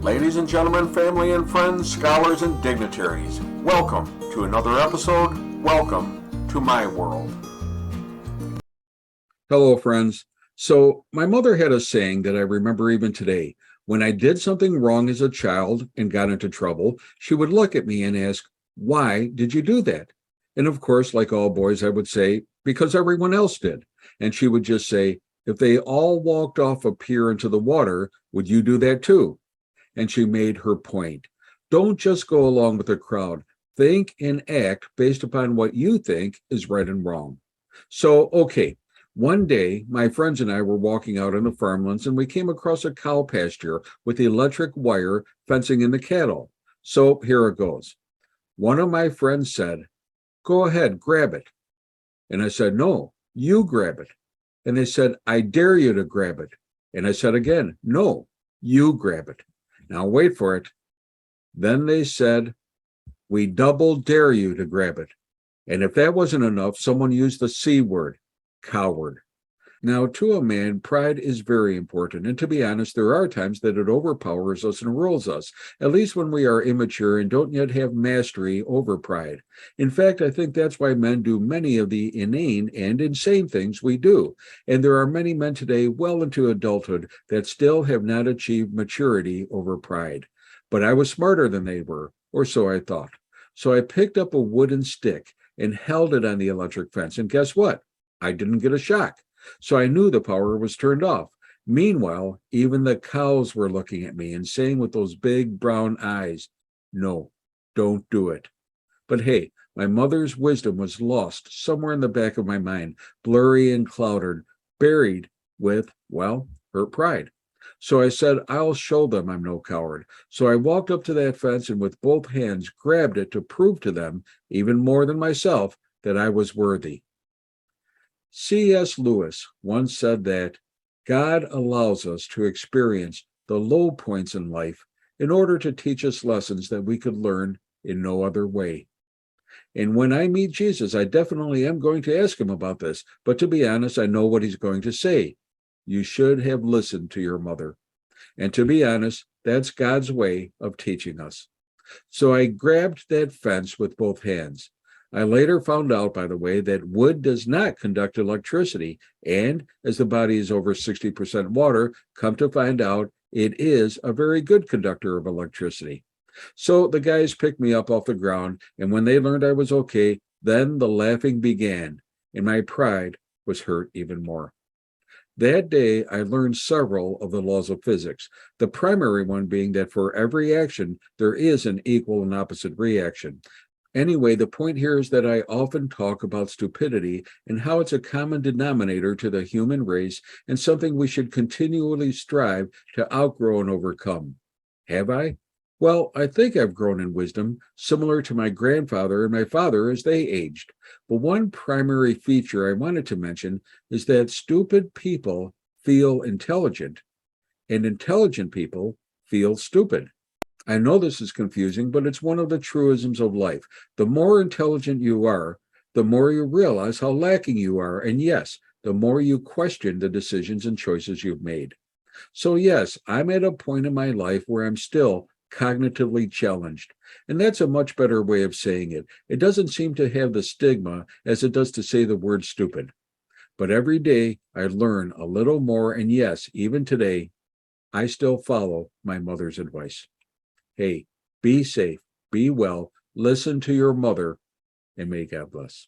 Ladies and gentlemen, family and friends, scholars and dignitaries, welcome to another episode. Welcome to my world. Hello, friends. So, my mother had a saying that I remember even today. When I did something wrong as a child and got into trouble, she would look at me and ask, "Why did you do that?" And of course, like all boys, I would say, "Because everyone else did." And she would just say, "If they all walked off a pier into the water, would you do that too?" And she made her point. Don't just go along with the crowd. Think and act based upon what you think is right and wrong. So, okay, one day my friends and I were walking out in the farmlands and we came across a cow pasture with electric wire fencing in the cattle. So here it goes. One of my friends said, "Go ahead, grab it." And I said, "No, you grab it." And they said, "I dare you to grab it." And I said again, "No, you grab it." Now wait for it. Then they said, "We double dare you to grab it." And if that wasn't enough, someone used the C word, coward. Now, to a man, pride is very important. And to be honest, there are times that it overpowers us and rules us, at least when we are immature and don't yet have mastery over pride. In fact, I think that's why men do many of the inane and insane things we do. And there are many men today, well into adulthood, that still have not achieved maturity over pride. But I was smarter than they were, or so I thought. So I picked up a wooden stick and held it on the electric fence. And guess what? I didn't get a shock. So I knew the power was turned off. Meanwhile, even the cows were looking at me and saying with those big brown eyes, "No, don't do it." But hey, my mother's wisdom was lost somewhere in the back of my mind, blurry and clouded, buried with, well, her pride. So I said, "I'll show them I'm no coward." So I walked up to that fence and with both hands grabbed it to prove to them, even more than myself, that I was worthy. C.S. Lewis once said that God allows us to experience the low points in life in order to teach us lessons that we could learn in no other way. And when I meet Jesus, I definitely am going to ask him about this. But to be honest, I know what he's going to say. You should have listened to your mother. And to be honest, that's God's way of teaching us. So I grabbed that fence with both hands. I later found out, by the way, that wood does not conduct electricity. And as the body is over 60% water, come to find out it is a very good conductor of electricity. So the guys picked me up off the ground, and when they learned I was okay, then the laughing began, and my pride was hurt even more. That day, I learned several of the laws of physics, the primary one being that for every action, there is an equal and opposite reaction. Anyway, the point here is that I often talk about stupidity and how it's a common denominator to the human race and something we should continually strive to outgrow and overcome. Have I? Well, I think I've grown in wisdom, similar to my grandfather and my father as they aged. But one primary feature I wanted to mention is that stupid people feel intelligent, and intelligent people feel stupid. I know this is confusing, but it's one of the truisms of life. The more intelligent you are, the more you realize how lacking you are. And yes, the more you question the decisions and choices you've made. So yes, I'm at a point in my life where I'm still cognitively challenged. And that's a much better way of saying it. It doesn't seem to have the stigma as it does to say the word stupid. But every day I learn a little more. And yes, even today, I still follow my mother's advice. Hey, be safe, be well, listen to your mother, and may God bless.